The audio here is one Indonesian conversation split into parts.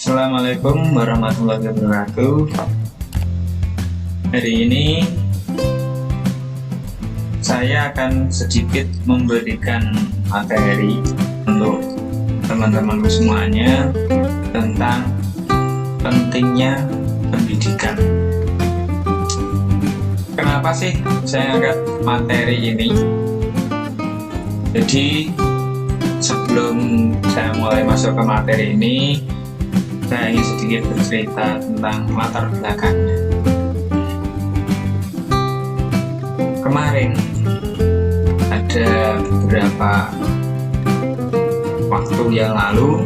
Assalamualaikum warahmatullahi wabarakatuh. Hari ini saya akan sedikit memberikan materi untuk teman-teman semuanya tentang pentingnya pendidikan. Kenapa sih saya angkat materi ini? Jadi sebelum saya mulai masuk ke materi ini, saya ingin sedikit bercerita tentang latar belakangnya. Kemarin ada beberapa waktu yang lalu,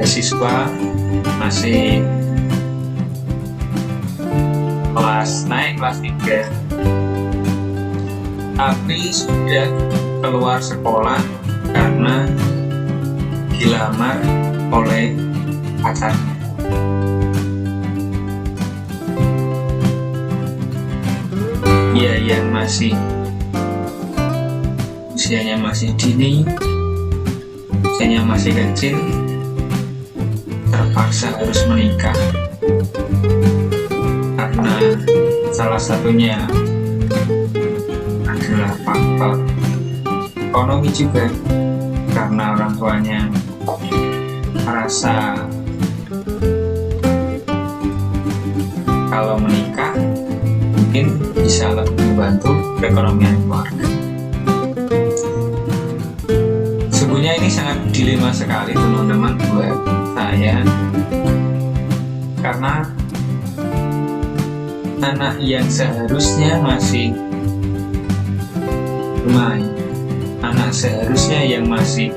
siswa masih naik kelas 3, tapi sudah keluar sekolah karena dilamar oleh pacarnya. Dia yang masih usianya masih dini, usianya masih kecil, terpaksa harus menikah karena salah satunya adalah faktor ekonomi juga, karena orang tuanya merasa kalau menikah mungkin bisa lebih membantu perekonomian keluarga. Sebenarnya ini sangat dilema sekali teman-teman buat saya, karena anak yang seharusnya masih bermain, anak seharusnya yang masih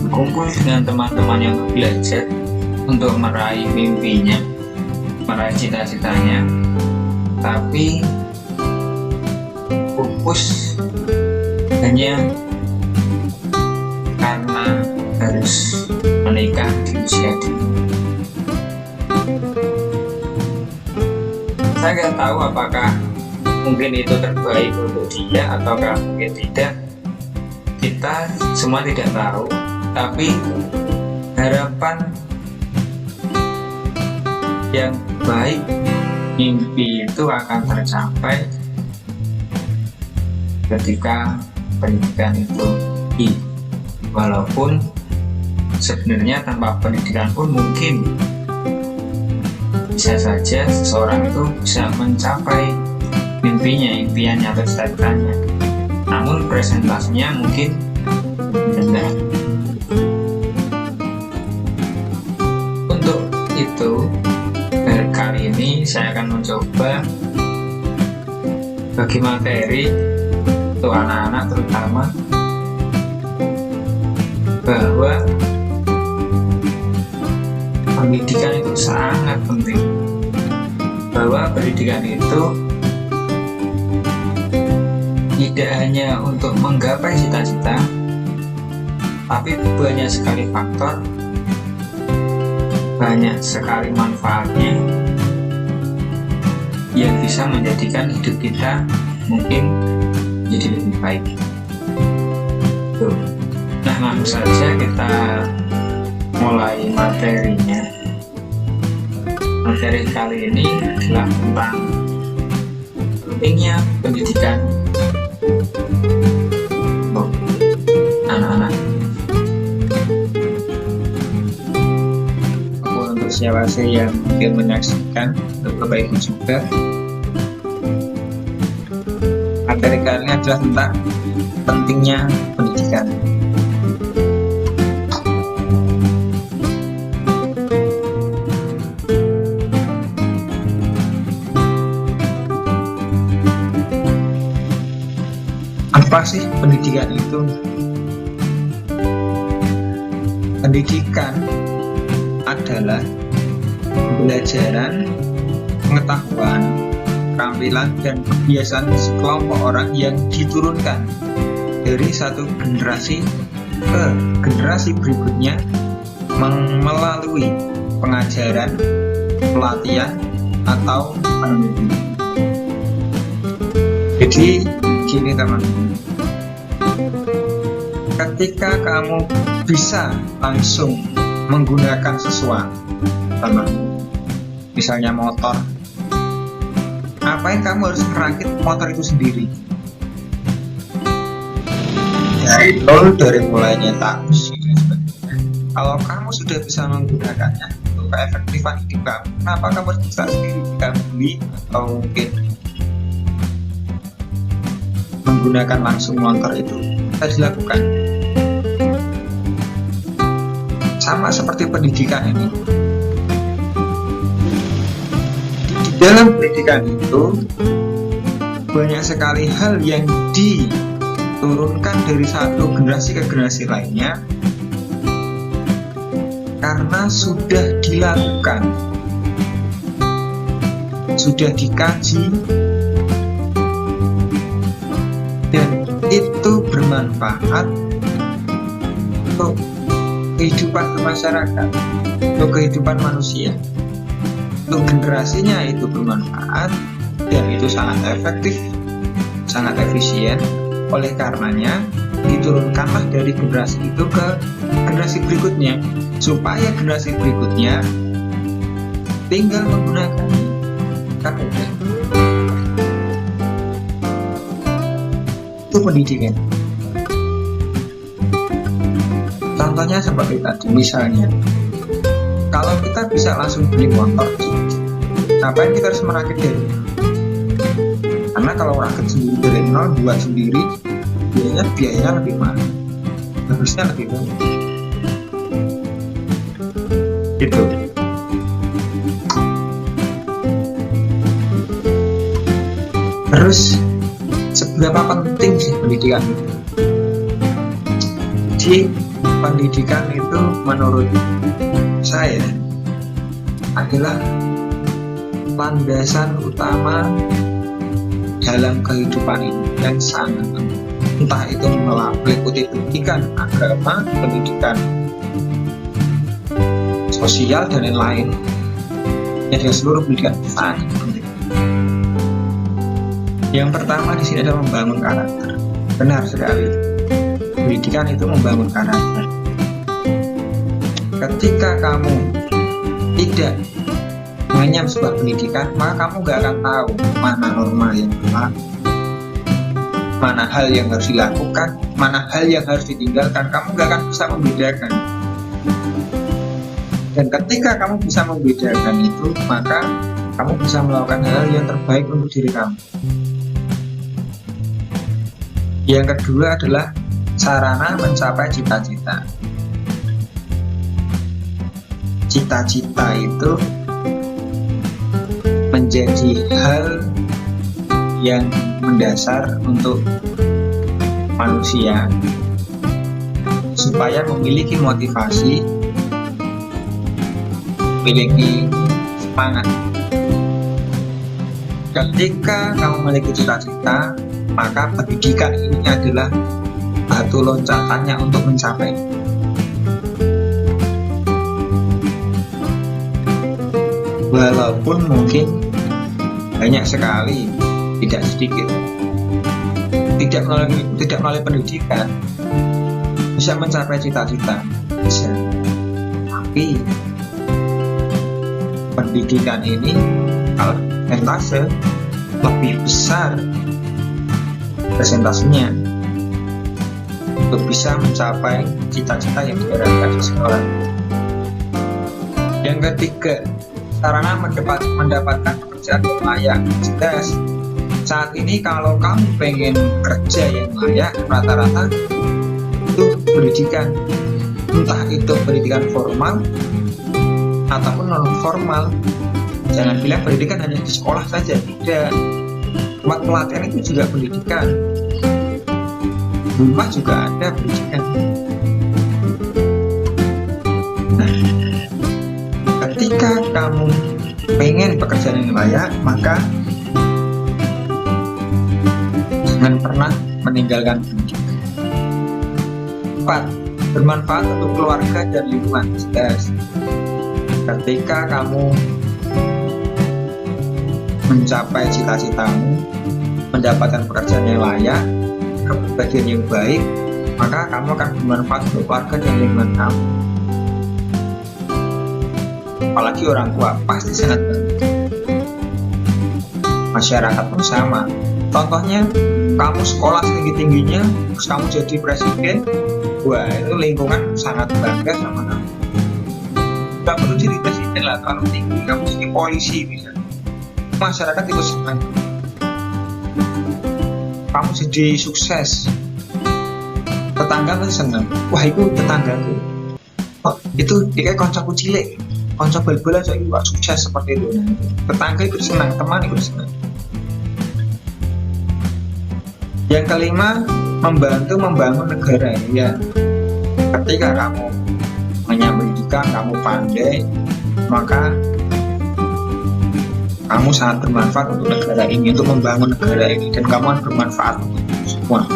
berkumpul dengan teman-temannya untuk belajar, untuk meraih mimpinya, meraih cita-citanya, tapi pupus hanya karena harus menikah di usia dini. Saya nggak tahu apakah mungkin itu terbaik untuk dia ataukah mungkin tidak. Kita semua tidak tahu, tapi harapan yang baik, mimpi itu akan tercapai ketika pendidikan itu walaupun sebenarnya tanpa pendidikan pun mungkin bisa saja seseorang itu bisa mencapai mimpinya, impiannya atau cita-citanya, namun presentasinya mungkin rendah. Untuk itu, kali ini saya akan mencoba bagi materi untuk anak-anak terutama, bahwa pendidikan itu sangat penting, bahwa pendidikan itu tidak hanya untuk menggapai cita-cita, tapi banyak sekali faktor, banyak sekali manfaatnya yang bisa menjadikan hidup kita mungkin jadi lebih baik. Nah, langsung saja kita mulai materinya. Materi kali ini adalah tentang pentingnya pendidikan untuk anak-anak. Untuk siapa sih yang mungkin menyaksikan, untuk Bapak Ibu juga, materi kali ini adalah tentang pentingnya pendidikan. Apa sih pendidikan itu? Pendidikan adalah pembelajaran, pengetahuan, keterampilan, dan kebiasaan sekelompok orang yang diturunkan dari satu generasi ke generasi berikutnya melalui pengajaran, pelatihan, atau penelitian. Jadi gini teman-teman, Ketika kamu bisa langsung menggunakan sesuatu, misalnya motor, ngapain kamu harus merakit motor itu sendiri? Dari nol, dari mulai nyetak mesin dan sebagainya. Kalau kamu sudah bisa menggunakannya untuk keefektifan hidup kamu, kenapa kamu harus bisa sendiri? Tidak beli atau mungkin menggunakan langsung motor itu bisa dilakukan. Sama seperti pendidikan ini. Di dalam pendidikan itu banyak sekali hal yang diturunkan dari satu generasi ke generasi lainnya karena sudah dilakukan, sudah dikaji, dan itu bermanfaat untuk kehidupan bermasyarakat, untuk kehidupan manusia, untuk generasinya itu bermanfaat, dan itu sangat efektif, sangat efisien. Oleh karenanya diturunkanlah dari generasi itu ke generasi berikutnya, supaya generasi berikutnya tinggal menggunakan KPP. Itu pendidikan. Contohnya seperti tadi, misalnya kalau kita bisa langsung beli motor, ngapain kita harus merakit dari nol? Karena kalau rakit sendiri dari nol, buat sendiri, biayanya lebih mahal, habisnya lebih banyak. Gitu. Terus seberapa penting sih pendidikan itu? Jadi pendidikan itu menurut saya adalah landasan utama dalam kehidupan ini yang sangat penting. Entah itu meliputi pendidikan agama, pendidikan sosial, dan lain-lain. Jadi seluruh pendidikan sangat penting. Yang pertama di sini adalah membangun karakter. Benar sekali. Pendidikan itu membangun karakter. Ketika kamu tidak mengenyam sebuah pendidikan, maka kamu gak akan tahu mana norma yang berlaku, mana hal yang harus dilakukan, mana hal yang harus ditinggalkan. Kamu gak akan bisa membedakan. Dan ketika kamu bisa membedakan itu, maka kamu bisa melakukan hal yang terbaik untuk diri kamu. Yang kedua adalah sarana mencapai cita-cita. Cita-cita itu menjadi hal yang mendasar untuk manusia supaya memiliki motivasi, memiliki semangat. Ketika kamu memiliki cita-cita, maka pendidikan ini adalah batu loncatannya untuk mencapai. Walaupun mungkin banyak sekali, tidak sedikit, tidak melalui pendidikan bisa mencapai cita-cita, bisa. Tapi pendidikan ini kalau persentase lebih besar persentasenya untuk bisa mencapai cita-cita yang diharapkan seseorang. Yang ketiga, sarana mendapatkan pekerjaan yang layak. Jelas, saat ini kalau kamu pengen kerja yang layak, rata-rata itu pendidikan, entah itu pendidikan formal ataupun non formal. Jangan bilang pendidikan hanya di sekolah saja, tidak. Tempat pelatihan itu juga pendidikan, rumah juga ada pendidikan. Nah, ketika kamu pengen pekerjaan yang layak, maka jangan pernah meninggalkan pendidikan. 4. Bermanfaat untuk keluarga dan lingkungan. Ketika kamu mencapai cita-citamu, mendapatkan pekerjaan yang layak, kepribadian yang baik, maka kamu akan bermanfaat untuk keluarga dan lingkungan kamu. Apalagi orang tua pasti sangat bantu. Masyarakat pun sama. Contohnya, kamu sekolah setinggi-tingginya, terus kamu jadi presiden, wah itu lingkungan sangat bangga sama kamu. Gak perlu jadi presiden lah, terlalu tinggi, kamu jadi polisi misalnya, masyarakat itu senang. Kamu jadi sukses, tetangga pasti senang. Wah itu tetanggaku, oh, itu dia koncoku cilik, konco bal-balan saya juga sukses seperti itu. Tetangga ikut senang, teman ikut senang. Yang kelima, membantu membangun negara. Ya, ketika kamu punya pendidikan, kamu pandai, maka kamu sangat bermanfaat untuk negara ini, untuk membangun negara ini, dan kamu akan bermanfaat untuk semua.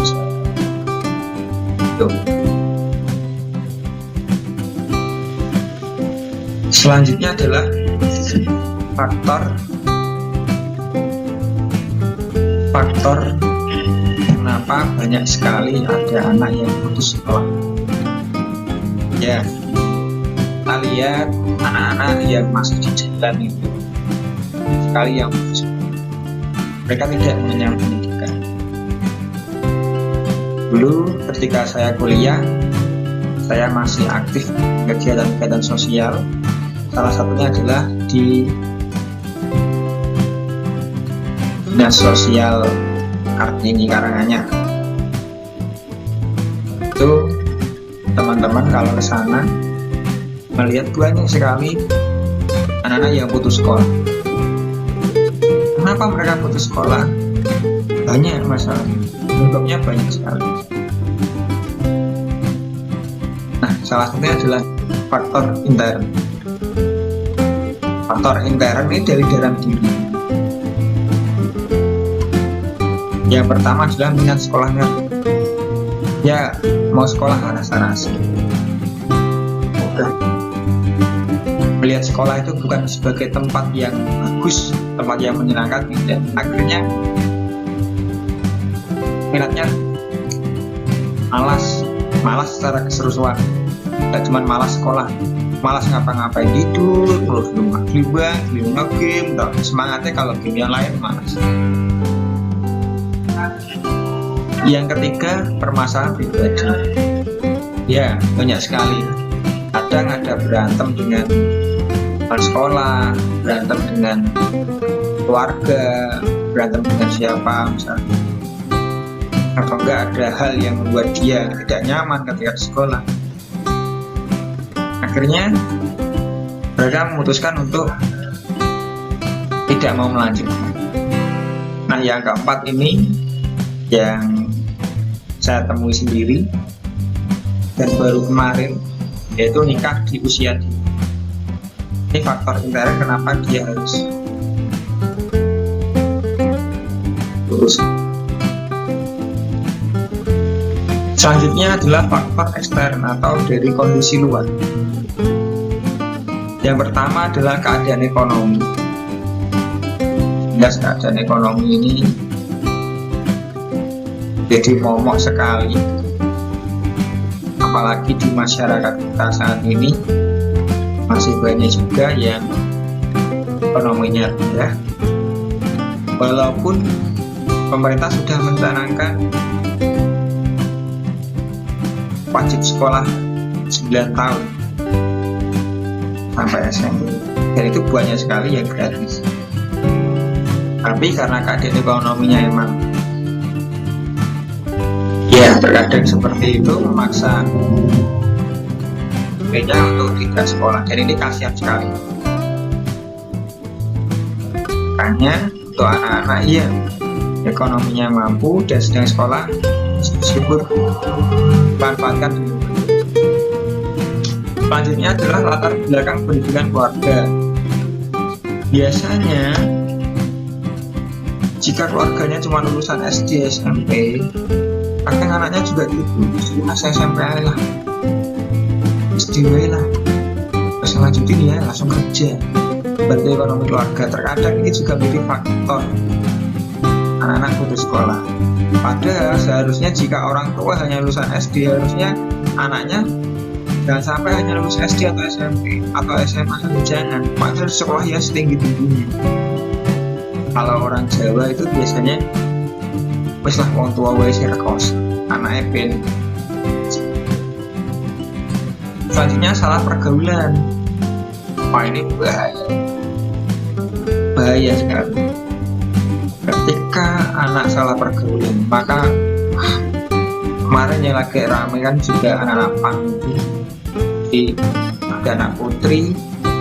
Tuh. Selanjutnya adalah faktor kenapa banyak sekali ada anak yang putus sekolah. Ya, kita lihat anak-anak yang masih di jalan itu sekali yang putus. Mereka tidak mengenyam pendidikan. Dulu ketika saya kuliah, saya masih aktif kegiatan-kegiatan sosial. Salah satunya adalah di dinas sosial Kartini Karanganyar. Itu teman-teman kalau ke sana melihat banyak sekali anak-anak yang putus sekolah. Kenapa mereka putus sekolah? Banyak masalah, bentuknya banyak sekali. Nah, salah satunya adalah faktor intern. Faktor intern ini dari dalam diri. Yang pertama adalah minat sekolahnya. Ya, mau sekolah rasa-rasa. Melihat sekolah itu bukan sebagai tempat yang bagus, tempat yang menyenangkan, tidak. Akhirnya minatnya malas secara keseluruhan. Tidak cuma malas sekolah, malas ngapa-ngapain, tidur terus rumah, game, semangatnya kalau game yang lain malas. Yang ketiga, permasalahan pribadi. Ya, banyak sekali. Kadang ada berantem dengan teman sekolah, berantem dengan keluarga, berantem dengan siapa misalnya. Atau enggak ada hal yang membuat dia tidak nyaman ketika di sekolah. Akhirnya mereka memutuskan untuk tidak mau melanjutkan. Nah, yang keempat ini yang saya temui sendiri dan baru kemarin, yaitu nikah di usia dini. Ini faktor intern kenapa dia harus lulus. Selanjutnya adalah faktor ekstern atau dari kondisi luar. Yang pertama adalah keadaan ekonomi. Jelas keadaan ekonomi ini jadi momok sekali, apalagi di masyarakat kita saat ini masih banyak juga yang ekonominya rendah. Walaupun pemerintah sudah mencanangkan wajib sekolah 9 tahun sampai SMP, dan itu banyak sekali yang gratis. Tapi karena keadaan ekonominya emang ya terkadang seperti itu, memaksa mereka untuk tidak sekolah, dan ini kasihan sekali. Makanya untuk anak-anak yang ekonominya mampu dan sedang sekolah, syukur manfaatkan dulu. Selanjutnya adalah latar belakang pendidikan keluarga. Biasanya jika keluarganya cuma lulusan SD, SMP, kadang anaknya juga gitu, SMP lah, SD lah, terus lanjutin ya langsung kerja, bantu ekonomi keluarga. Terkadang ini juga menjadi faktor anak-anak putus sekolah. Padahal seharusnya jika orang tua hanya lulusan SD, harusnya anaknya jangan sampai hanya lulus SD atau SMP atau SMA saja, jangan. Padahal sekolah ya setinggi-tingginya. Kalau orang Jawa itu biasanya wis lah wong tua wis rekos, anaknya ben. Selanjutnya salah pergaulan. Wah, ini bahaya sekali. Ketika anak salah pergaulan, maka kemarin yang lagi ramai kan juga anak-anak pang, di ada anak putri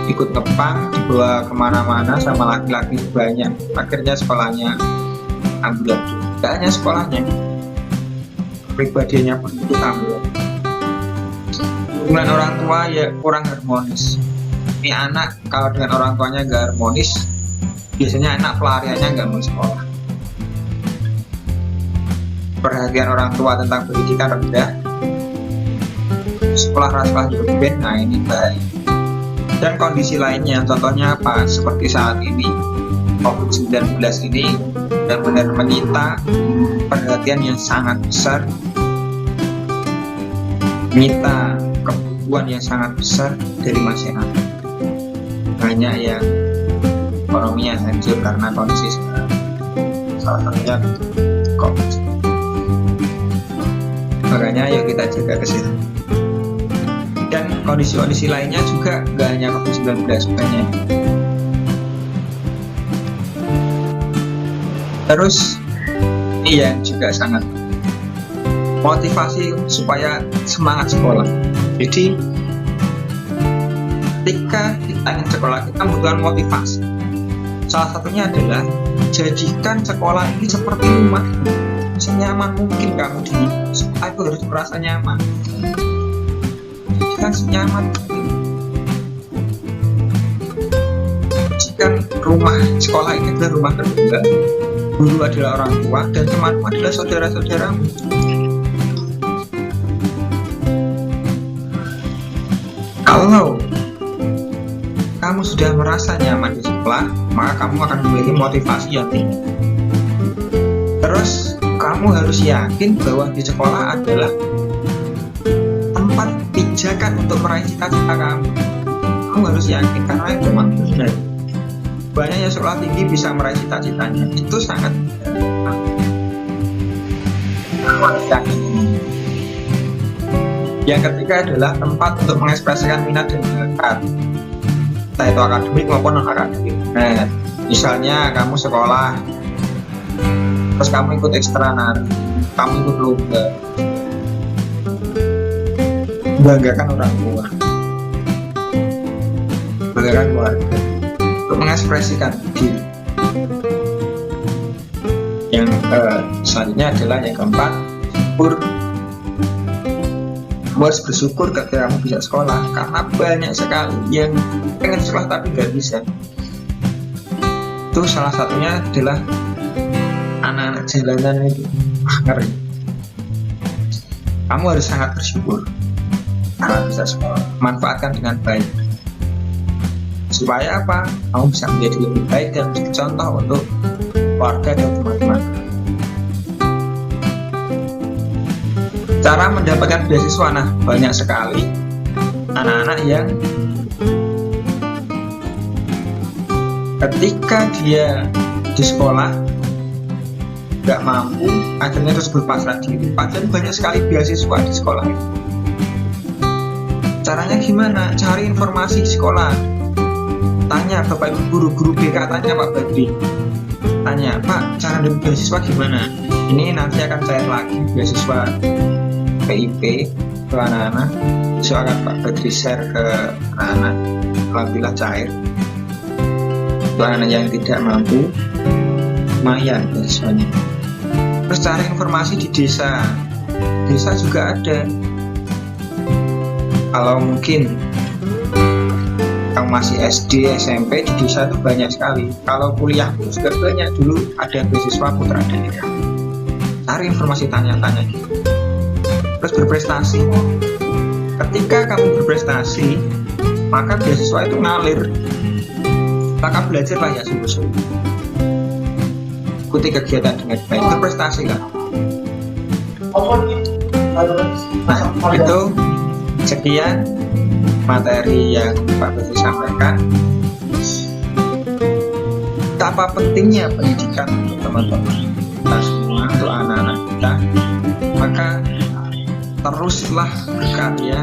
ikut ngepang dibawa kemana-mana sama laki-laki banyak, akhirnya sekolahnya ambulan. Tidak hanya sekolahnya, pribadinya pun ikut ambulan. Hubungan orang tua ya kurang harmonis. Ini anak kalau dengan orang tuanya nggak harmonis, biasanya anak pelariannya nggak mau sekolah. Perhatian orang tua tentang pendidikan rendah, sekolah juga ben, nah ini baik. Dan kondisi lainnya, contohnya apa? Seperti saat ini, COVID-19 ini benar-benar menyita perhatian yang sangat besar, menyita kebutuhan yang sangat besar dari masyarakat. Banyak yang ekonominya hancur karena kondisi sekarang, salah satunya COVID. Makanya yuk kita jaga kesehatan. Dan kondisi-kondisi lainnya juga nggak hanya COVID-19 banyak. Terus ini yang juga sangat motivasi supaya semangat sekolah. Jadi ketika kita ingin sekolah, kita membutuhkan motivasi. Salah satunya adalah jadikan sekolah ini seperti rumah, senyaman mungkin kamu di sekolah itu harus merasa nyaman. Jadikan senyaman mungkin. Jadikan rumah sekolah ini adalah rumah kedua, guru adalah orang tua, dan temanmu adalah saudara-saudaramu. Kalau kamu sudah merasa nyaman di sekolah, maka kamu akan memiliki motivasi yang tinggi. Terus kamu harus yakin bahwa di sekolah adalah tempat pijakan untuk meraih cita-cita kamu. Kamu harus yakin karena itu memang benar. Banyak yang sekolah tinggi bisa meraih cita-citanya, itu sangat kamu harus yakin. Yang ketiga adalah tempat untuk mengekspresikan minat dan bakat, entah itu akademik maupun non akademik. Nah, misalnya kamu sekolah, terus kamu ikut ekstra nari, kamu ikut lomba, banggakan orang tua, banggakan keluarga, untuk mengekspresikan diri. Yang selanjutnya adalah yang keempat, harus bersyukur ketika kamu bisa sekolah, karena banyak sekali yang pengen sekolah tapi nggak bisa. Itu salah satunya adalah anak-anak jalanan itu, ngeri. Kamu harus sangat bersyukur karena bisa sekolah, manfaatkan dengan baik supaya apa? Kamu bisa menjadi lebih baik dan menjadi contoh untuk keluarga dan teman-teman. Cara mendapatkan beasiswa, nah banyak sekali anak-anak yang ketika dia di sekolah nggak mampu, akhirnya terus berpasrah diri. Padahal banyak sekali beasiswa di sekolah. Caranya gimana? Cari informasi di sekolah, tanya Bapak Ibu guru-guru BK, tanya Pak Badri, tanya Pak, cara dapat beasiswa gimana? Ini nanti akan cair lagi beasiswa PIP ke anak-anak, besok akan Pak Badri share ke anak-anak. Alhamdulillah cair. Untuk anak yang tidak mampu, lumayan beasiswanya. Terus cari informasi di desa, desa juga ada. Kalau mungkin kamu masih SD, SMP, di desa itu banyak sekali. Kalau kuliah pun juga banyak, dulu ada beasiswa putra daerah. Cari informasi, tanya-tanya. Terus berprestasi. Ketika kamu berprestasi, maka beasiswa itu ngalir. Maka belajarlah ya sungguh-sungguh. Ikuti kegiatan dengan baik, berprestasi lah. Nah, itu sekian materi yang Pak Badri sampaikan. Betapa pentingnya pendidikan untuk teman-teman kita semua, untuk anak-anak kita. Maka teruslah berkarya,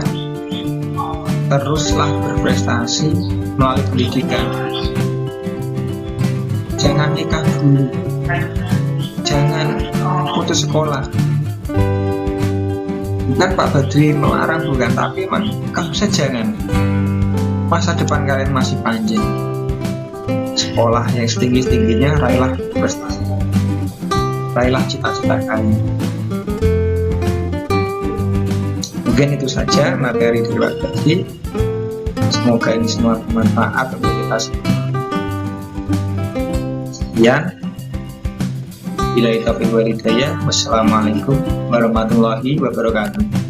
teruslah berprestasi melalui pendidikan. Jangan nikah dulu, jangan putus sekolah. Bukan Pak Badri melarang, bukan, tapi memang kamu jangan. Masa depan kalian masih panjang. Sekolah yang setinggi-tingginya, raihlah prestasi, raihlah cita-cita kalian. Mungkin itu saja materi dari Pak Badri. Semoga ini semua bermanfaat untuk kita semua. Sekian. Billahi taufiq wal hidayah. Wassalamualaikum warahmatullahi wabarakatuh.